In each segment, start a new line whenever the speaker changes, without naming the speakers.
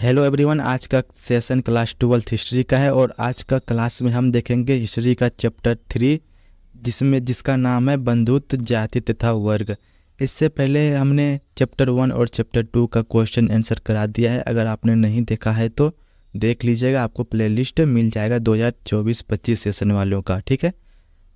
Hello everyone, आज का session class 12th history का है और आज का क्लास में हम देखेंगे हिस्ट्री का चैप्टर 3 जिसका नाम है बंधुत्व, जाति तथा वर्ग। इससे पहले हमने चैप्टर 1 और चैप्टर 2 का क्वेश्चन आंसर करा दिया है। अगर आपने नहीं देखा है तो देख लीजिएगा, आपको प्लेलिस्ट मिल जाएगा 2024-25 सेशन वालों का। ठीक है,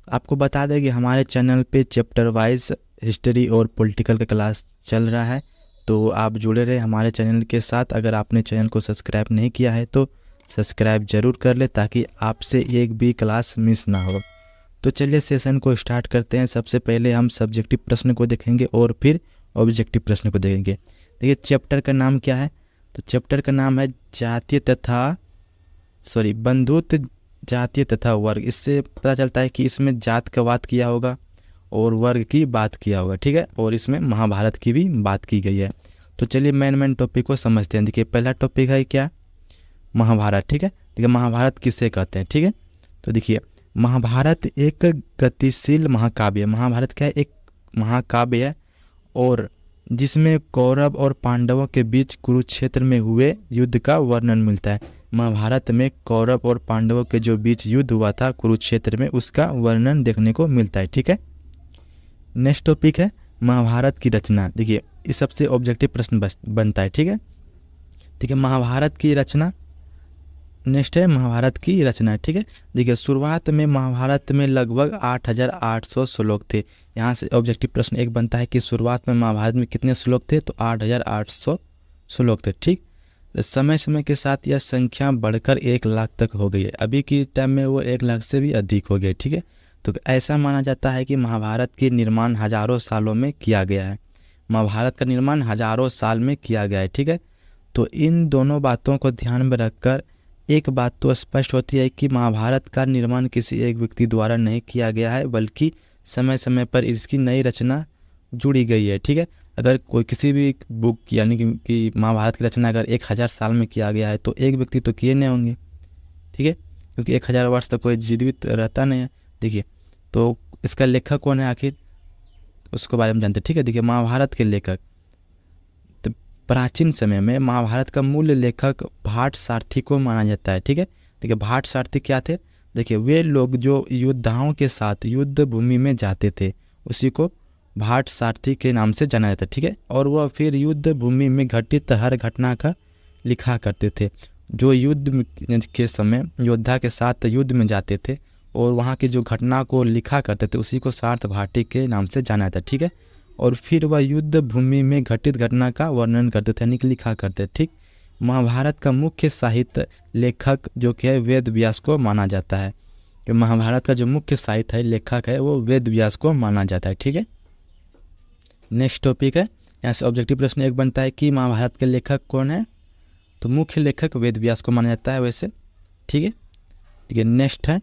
आपको बता दें कि हमारे चैनल पे चैप्टर वाइज हिस्ट्री और पॉलिटिकल का क्लास चल रहा है, तो आप जुड़े रहे हमारे चैनल के साथ। अगर आपने चैनल को सब्सक्राइब नहीं किया है तो सब्सक्राइब जरूर कर ले ताकि आपसे एक भी क्लास मिस ना हो। तो चलिए सेशन को स्टार्ट करते हैं। सबसे पहले हम सब्जेक्टिव प्रश्न को देखेंगे और फिर ऑब्जेक्टिव प्रश्न को देखेंगे। देखिए चैप्टर का नाम क्या है, तो चैप्टर का नाम है बंधुत्व, जातीय तथा वर्ग। इससे पता चलता है कि इसमें जात का बात किया होगा और वर्ग की बात किया होगा। ठीक है, और इसमें महाभारत की भी बात की गई है। तो चलिए मेन टॉपिक को समझते हैं। देखिए पहला टॉपिक है क्या, महाभारत। ठीक है, देखिए महाभारत किसे कहते हैं। ठीक है, तो देखिए महाभारत एक गतिशील महाकाव्य है। महाभारत क्या है, एक महाकाव्य है और जिसमें कौरव और पांडवों के बीच कुरुक्षेत्र में हुए युद्ध का वर्णन मिलता है। महाभारत में कौरव और पांडवों के जो बीच युद्ध हुआ था कुरुक्षेत्र में, उसका वर्णन देखने को मिलता है। ठीक है, नेक्स्ट टॉपिक है महाभारत की रचना। देखिए इस सबसे ऑब्जेक्टिव प्रश्न बनता है। ठीक है, महाभारत की रचना, नेक्स्ट है महाभारत की रचना। ठीक है, देखिए शुरुआत में महाभारत में लगभग 8800 श्लोक थे। यहाँ से ऑब्जेक्टिव प्रश्न एक बनता है कि शुरुआत में महाभारत में कितने श्लोक थे, तो 8800 श्लोक थे। ठीक, समय समय के साथ यह संख्या बढ़कर 1 लाख तक हो गई है। अभी की टाइम में वो 1 लाख से भी अधिक हो गई। ठीक है, तो ऐसा माना जाता है कि महाभारत के निर्माण हजारों सालों में किया गया है। महाभारत का निर्माण हजारों साल में किया गया है। ठीक है, तो इन दोनों बातों को ध्यान में रखकर एक बात तो स्पष्ट होती है कि महाभारत का निर्माण किसी एक व्यक्ति द्वारा नहीं किया गया है, बल्कि समय समय पर इसकी नई रचना जुड़ी गई है। ठीक है, अगर कोई किसी भी बुक यानी कि महाभारत की रचना अगर 1000 साल में किया गया है तो एक व्यक्ति तो किए नहीं होंगे। ठीक है, क्योंकि 1000 वर्ष तक कोई जीवित रहता नहीं है। देखिए तो इसका लेखक कौन है आखिर, उसके बारे में जानते हैं। ठीक है, देखिए महाभारत के लेखक, तो प्राचीन समय में महाभारत का मूल लेखक भाट सारथी को माना जाता है। ठीक है, देखिए भाट सारथी क्या थे, देखिए वे लोग जो योद्धाओं के साथ युद्ध भूमि में जाते थे उसी को भाट सारथी के नाम से जाना जाता है। ठीक है, और वह फिर युद्ध भूमि में घटित हर घटना का लिखा करते थे। जो युद्ध के समय योद्धा के साथ युद्ध में जाते थे और वहाँ की जो घटना को लिखा करते थे उसी को सार्थ भाटी के नाम से जाना जाता है। ठीक है, और फिर वह युद्ध भूमि में घटित घटना का वर्णन करते थे यानी कि लिखा करते थे। ठीक, महाभारत का मुख्य साहित्य लेखक जो कि है वेद व्यास को माना जाता है। कि महाभारत का जो मुख्य साहित्य है लेखक है वो वेद व्यास को माना जाता है। ठीक है, नेक्स्ट टॉपिक है, यहाँ से ऑब्जेक्टिव प्रश्न एक बनता है कि महाभारत के लेखक कौन है, तो मुख्य लेखक वेद व्यास को माना जाता है वैसे। ठीक है, नेक्स्ट है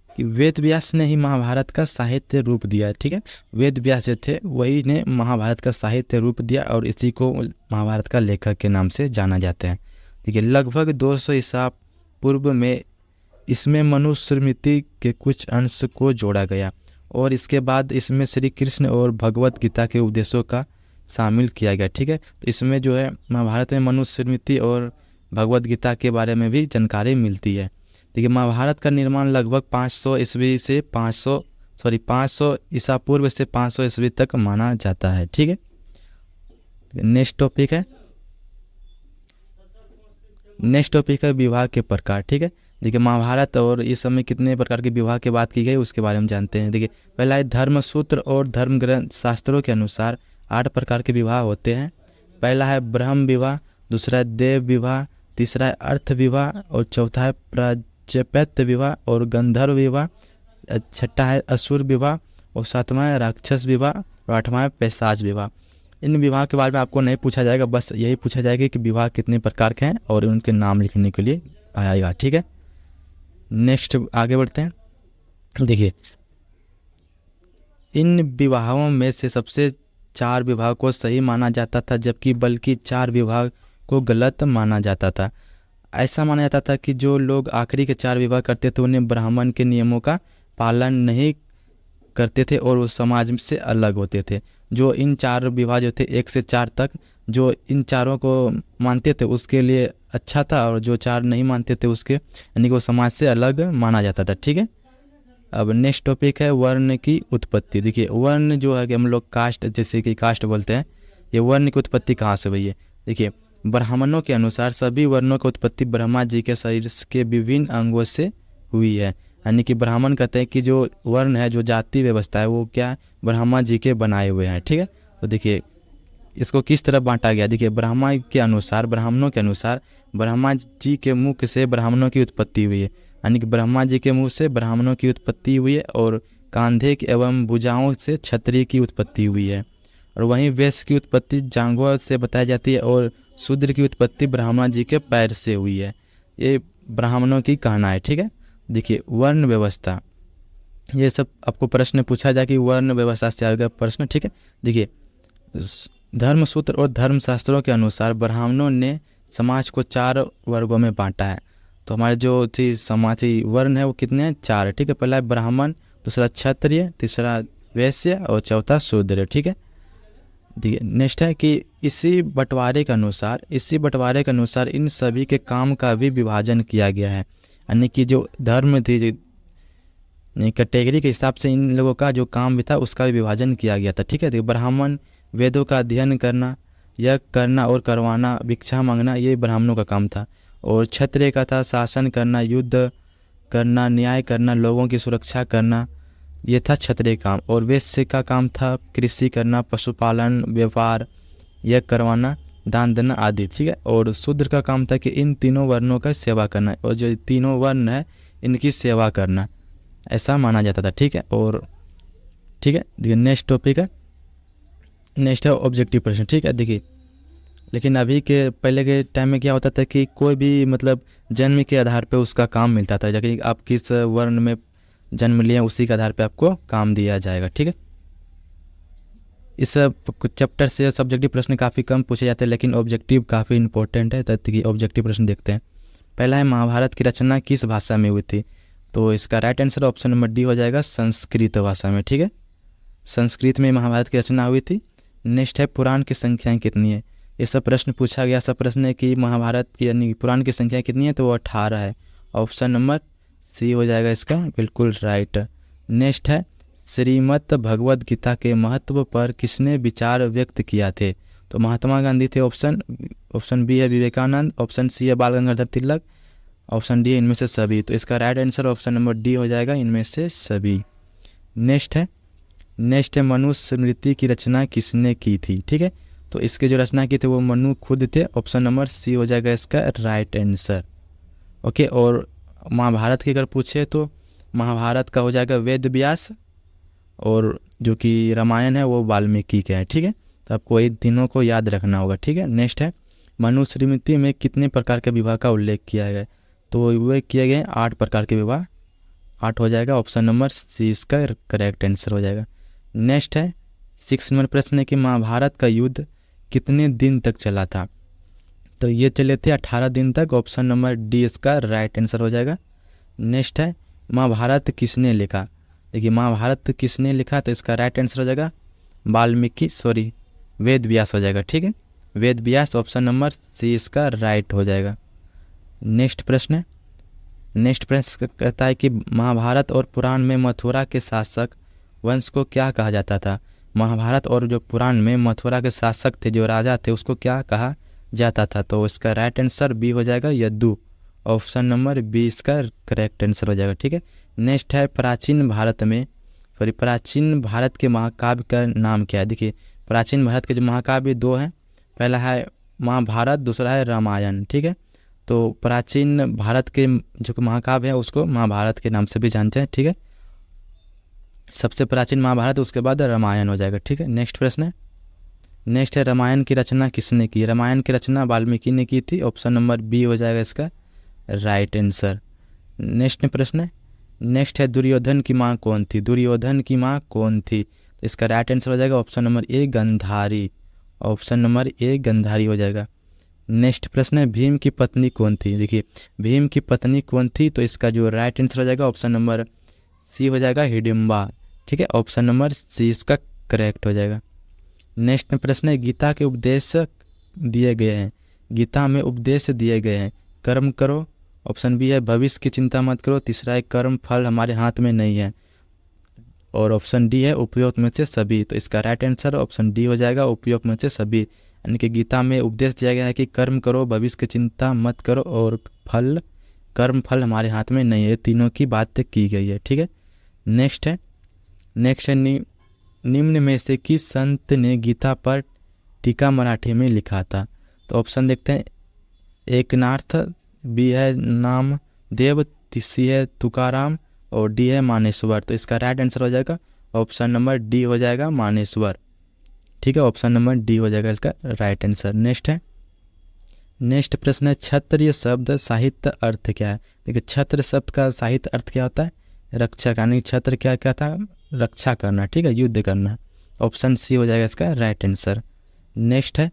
कि वेद व्यास ने ही महाभारत का साहित्य रूप दिया है। ठीक है, वेद व्यास जो थे वही ने महाभारत का साहित्य रूप दिया और इसी को महाभारत का लेखक के नाम से जाना जाता है। ठीक है, लगभग 200 ईसा पूर्व में इसमें मनुस्मृति के कुछ अंश को जोड़ा गया और इसके बाद इसमें श्री कृष्ण और भगवत गीता के उपदेशों का शामिल किया गया। ठीक है, तो इसमें जो है महाभारत में मनुस्मृति और भगवत गीता के बारे में भी जानकारी मिलती है। देखिए महाभारत का निर्माण लगभग 500 ईसा पूर्व से 500 ईस्वी तक माना जाता है। ठीक है, नेक्स्ट टॉपिक है विवाह के प्रकार। ठीक है, देखिए महाभारत और इस समय कितने प्रकार के विवाह की बात की गई उसके बारे में जानते हैं। देखिए पहला है धर्मसूत्र और धर्म ग्रंथ शास्त्रों के अनुसार 8 प्रकार के विवाह होते हैं। पहला है ब्रह्म विवाह, दूसरा है देव विवाह, तीसरा है अर्थ विवाह और चौथा है प्रजापत्य विवाह और गंधर्व विवाह, छठा है असुर विवाह और सातवां है राक्षस विवाह और 8वां है पैशाच विवाह। इन विवाह के बारे में आपको नहीं पूछा जाएगा, बस यही पूछा जाएगा कि विवाह कितने प्रकार के हैं और उनके नाम लिखने के लिए आएगा। ठीक है, नेक्स्ट आगे बढ़ते हैं। देखिए इन विवाहों में से सबसे 4 विवाह को सही माना जाता था जबकि बल्कि 4 विवाह को गलत माना जाता था। ऐसा माना जाता था कि जो लोग आखिरी के 4 विवाह करते थे उन्हें ब्राह्मण के नियमों का पालन नहीं करते थे और वो समाज से अलग होते थे। जो इन 4 विवाह जो थे 1 से 4 तक जो इन चारों को मानते थे उसके लिए अच्छा था, और जो चार नहीं मानते थे उसके यानी कि वो समाज से अलग माना जाता था। ठीक है, अब नेक्स्ट टॉपिक है वर्ण की उत्पत्ति। देखिए वर्ण जो है कि हम लोग कास्ट, जैसे कि कास्ट बोलते हैं, ये वर्ण की उत्पत्ति कहाँ से हुई है। देखिए ब्राह्मणों के अनुसार सभी वर्णों की उत्पत्ति ब्रह्मा जी के शरीर के विभिन्न अंगों से हुई है। यानी कि ब्राह्मण कहते हैं कि जो वर्ण है, जो जाति व्यवस्था है, वो क्या है, ब्रह्मा जी के बनाए हुए हैं। ठीक है, तो देखिए इसको किस तरह बांटा गया। देखिए ब्राह्मणों के अनुसार ब्रह्मा जी के मुख से ब्राह्मणों की उत्पत्ति हुई है। यानी कि ब्रह्मा जी के मुंह से ब्राह्मणों की उत्पत्ति हुई है, और कांधे एवं भुजाओं से क्षत्रिय की उत्पत्ति हुई है। और वहीं वैश्य की उत्पत्ति जांघों से बताई जाती है, और शूद्र की उत्पत्ति ब्राह्मण जी के पैर से हुई है। ये ब्राह्मणों की कहना है। ठीक है, देखिए वर्ण व्यवस्था, ये सब आपको प्रश्न पूछा जाए कि वर्ण व्यवस्था से आएगा प्रश्न। ठीक है, देखिए धर्मसूत्र और धर्मशास्त्रों के अनुसार ब्राह्मणों ने समाज को 4 वर्गों में बांटा है। तो हमारे जो थी समाज थी वर्ण है वो कितने हैं, 4। ठीक है, पहला है ब्राह्मण, दूसरा क्षत्रिय, तीसरा वैश्य और चौथा शूद्र। ठीक है, देखिए नेक्स्ट है कि इसी बंटवारे के अनुसार इन सभी के काम का भी विभाजन किया गया है। यानी कि जो धर्म थी, जो कैटेगरी के हिसाब से इन लोगों का जो काम भी था उसका भी विभाजन किया गया था। ठीक है, देखिए ब्राह्मण वेदों का अध्ययन करना, यज्ञ करना और करवाना, भिक्षा मांगना, ये ब्राह्मणों का काम था। और क्षत्रिय का था शासन करना, युद्ध करना, न्याय करना, लोगों की सुरक्षा करना, ये था क्षत्रिय काम। और वैश्य का काम था कृषि करना, पशुपालन, व्यापार, यज्ञ करवाना, दान देना आदि। ठीक है, और शूद्र का काम था कि इन तीनों वर्णों का सेवा करना, और जो तीनों वर्ण है इनकी सेवा करना, ऐसा माना जाता था। ठीक है, और ठीक है देखिए नेक्स्ट टॉपिक है, नेक्स्ट है ऑब्जेक्टिव प्रश्न। ठीक है, देखिए लेकिन अभी के पहले के टाइम में क्या होता था कि कोई भी मतलब जन्म के आधार पे उसका काम मिलता था, जैसे आप किस वर्ण में जन्म लिए उसी के आधार पे आपको काम दिया जाएगा। ठीक है, इस चैप्टर से सब्जेक्टिव प्रश्न काफ़ी कम पूछे जाते हैं, लेकिन ऑब्जेक्टिव काफ़ी इंपॉर्टेंट है। तथ्य की ऑब्जेक्टिव प्रश्न देखते हैं। पहला है महाभारत की रचना किस भाषा में हुई थी। तो इसका right answer option number D हो जाएगा, संस्कृत भाषा में। ठीक है, संस्कृत में महाभारत की रचना हुई थी। नेक्स्ट है पुराण की संख्याएँ कितनी है। ये सब प्रश्न पूछा गया, सब प्रश्न है कि महाभारत की यानी पुराण की संख्या कितनी है, तो वो 18 है। ऑप्शन नंबर सी हो जाएगा इसका बिल्कुल राइट। नेक्स्ट है श्रीमद् भगवद गीता के महत्व पर किसने विचार व्यक्त किया थे। तो महात्मा गांधी थे, ऑप्शन बी है विवेकानंद, ऑप्शन सी है बाल गंगाधर तिलक, ऑप्शन डी है इनमें से सभी। तो इसका right answer option number D हो जाएगा, इनमें से सभी। नेक्स्ट है मनुस्मृति की रचना किसने की थी। ठीक है, तो इसके जो रचना की थी वो मनु खुद थे, ऑप्शन नंबर सी हो जाएगा इसका राइट आंसर। ओके, और महाभारत की अगर पूछे तो महाभारत का हो जाएगा वेद व्यास, और जो कि रामायण है वो वाल्मीकि के हैं। ठीक है, तो आपको इन तीनों को याद रखना होगा। ठीक है, नेक्स्ट है मनुस्मृति में कितने प्रकार के विवाह का उल्लेख किया गया। तो वे किए गए 8 प्रकार के विवाह, 8 हो जाएगा, ऑप्शन नंबर सी इसका करेक्ट आंसर हो जाएगा। नेक्स्ट है 6 नंबर प्रश्न है कि महाभारत का युद्ध कितने दिन तक चला था। तो ये चले थे 18 दिन तक, ऑप्शन नंबर डी इसका राइट आंसर हो जाएगा। नेक्स्ट है महाभारत किसने लिखा। देखिए महाभारत किसने लिखा, तो इसका राइट आंसर हो जाएगा वेद व्यास हो जाएगा। ठीक है, Ved Vyas, option number C इसका राइट हो जाएगा। नेक्स्ट प्रश्न कहता है कि महाभारत और पुराण में मथुरा के शासक वंश को क्या कहा जाता था। महाभारत और जो पुराण में मथुरा के शासक थे, जो राजा थे, उसको क्या कहा जाता था। तो इसका राइट आंसर बी हो जाएगा यदु, ऑप्शन नंबर बी इसका करेक्ट आंसर हो जाएगा। ठीक है, नेक्स्ट है प्राचीन भारत के महाकाव्य का नाम क्या है। देखिए प्राचीन भारत के जो महाकाव्य 2 हैं, पहला है महाभारत, दूसरा है रामायण। ठीक है, तो प्राचीन भारत के जो महाकाव्य है उसको महाभारत के नाम से भी जानते हैं। ठीक है, सबसे प्राचीन महाभारत, उसके बाद रामायण हो जाएगा। ठीक है, नेक्स्ट प्रश्न है रामायण की रचना किसने की। रामायण की रचना वाल्मीकि ने की थी, ऑप्शन नंबर बी हो जाएगा इसका राइट आंसर। नेक्स्ट है दुर्योधन की माँ कौन थी। तो इसका राइट आंसर हो जाएगा option number A Gandhari, option number A Gandhari हो जाएगा। नेक्स्ट प्रश्न है भीम की पत्नी कौन थी। देखिए भीम की पत्नी कौन थी, तो इसका जो राइट आंसर हो जाएगा ऑप्शन नंबर सी हो जाएगा हिडिम्बा। ठीक है, ऑप्शन नंबर सी इसका करेक्ट हो जाएगा। नेक्स्ट प्रश्न है गीता के उपदेश दिए गए हैं, गीता में उपदेश दिए गए हैं, कर्म करो। ऑप्शन बी है भविष्य की चिंता मत करो। तीसरा है कर्म फल हमारे हाथ में नहीं है। और ऑप्शन डी है उपयुक्त में से सभी। तो इसका राइट आंसर ऑप्शन डी हो जाएगा, उपयुक्त में से सभी। यानी कि गीता में उपदेश दिया गया है कि कर्म करो, भविष्य की चिंता मत करो और कर्म फल हमारे हाथ में नहीं है, तीनों की बातें की गई है। ठीक है, नेक्स्ट है निम्न में से किस संत ने गीता पर टीका मराठी में लिखा था। तो ऑप्शन देखते हैं, एकनाथ, बी है नामदेव, सी है तुकाराम और डी है मानेश्वर। तो इसका राइट आंसर हो जाएगा ऑप्शन नंबर डी हो जाएगा, मानेश्वर। ठीक है, ऑप्शन नंबर डी हो जाएगा इसका राइट आंसर। नेक्स्ट प्रश्न है, क्षत्रिय शब्द साहित्य अर्थ क्या है। देखिए, छत्र शब्द का साहित्य अर्थ क्या होता है, रक्षक, यानी छत्र क्या था, रक्षा करना। ठीक है, युद्ध करना। ऑप्शन सी हो जाएगा इसका राइट आंसर। नेक्स्ट है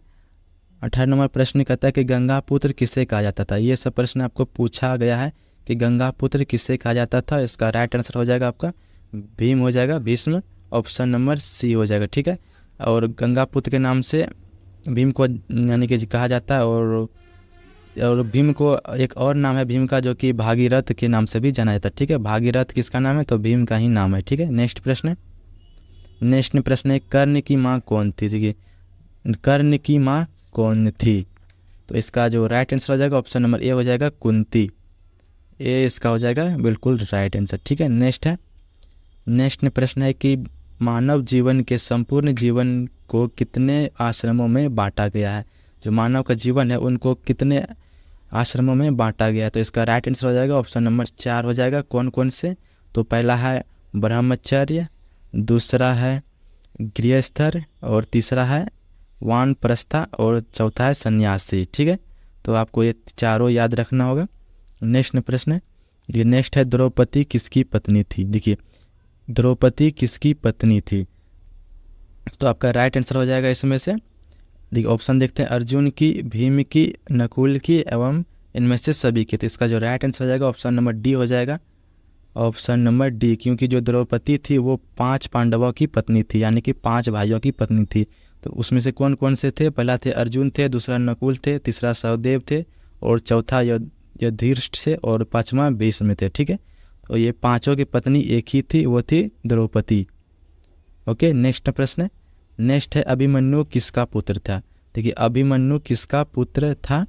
18 नंबर प्रश्न कहता है कि गंगा पुत्र किसे कहा जाता था। ये सब प्रश्न आपको पूछा गया है कि गंगा पुत्र किसे कहा जाता था। इसका राइट आंसर हो जाएगा आपका भीम हो जाएगा, भीष्म। ऑप्शन नंबर सी हो जाएगा। ठीक है, और गंगा पुत्र के नाम से भीम को यानी कि कहा जाता है। और भीम को एक और नाम है भीम का, जो कि भागीरथ के नाम से भी जाना जाता है। ठीक है, भागीरथ किसका नाम है, तो भीम का ही नाम है। ठीक है, नेक्स्ट प्रश्न है कर्ण की माँ कौन थी। देखिए, कर्ण की माँ कौन थी, तो इसका जो राइट आंसर हो जाएगा ऑप्शन नंबर ए हो जाएगा, कुंती। ए इसका हो जाएगा बिल्कुल राइट आंसर। ठीक है, नेक्स्ट प्रश्न है कि मानव जीवन के संपूर्ण जीवन को कितने आश्रमों में बांटा गया है। जो मानव का जीवन है उनको कितने आश्रमों में बांटा गया है। तो इसका राइट आंसर हो जाएगा ऑप्शन नंबर 4 हो जाएगा। कौन कौन से, तो पहला है ब्रह्मचर्य, दूसरा है गृहस्थ और तीसरा है वानप्रस्था और चौथा है सन्यासी। ठीक है, तो आपको ये चारों याद रखना होगा। नेक्स्ट प्रश्न है, ये नेक्स्ट है द्रौपदी किसकी पत्नी थी। देखिए, द्रौपदी किसकी पत्नी थी, तो आपका राइट आंसर हो जाएगा इसमें से। देखिए, ऑप्शन देखते हैं, अर्जुन की, भीम की, नकुल की एवं इनमें से सभी की। तो इसका जो राइट आंसर हो जाएगा ऑप्शन नंबर डी हो जाएगा, ऑप्शन नंबर डी। क्योंकि जो द्रौपदी थी वो 5 पांडवों की पत्नी थी, यानी कि 5 भाइयों की पत्नी थी। तो उसमें से कौन कौन से थे, पहला थे अर्जुन थे, दूसरा नकुल थे, तीसरा सहदेव थे और चौथा युधिष्ठिर से और 5वां भीष्म थे। ठीक है, तो ये 5 की पत्नी एक ही थी, वो थी द्रौपदी। ओके, नेक्स्ट प्रश्न है अभिमन्यु किसका पुत्र था। देखिए, अभिमन्यु किसका पुत्र था,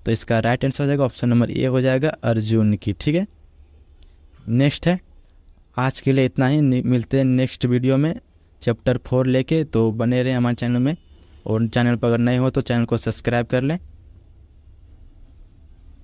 तो इसका राइट आंसर हो जाएगा ऑप्शन नंबर ए हो जाएगा, अर्जुन की। ठीक है, नेक्स्ट है, आज के लिए इतना ही, मिलते हैं नेक्स्ट वीडियो में चैप्टर 4 लेके। तो बने रहें हमारे चैनल में, और चैनल पर अगर नए हो तो चैनल को सब्सक्राइब कर लें।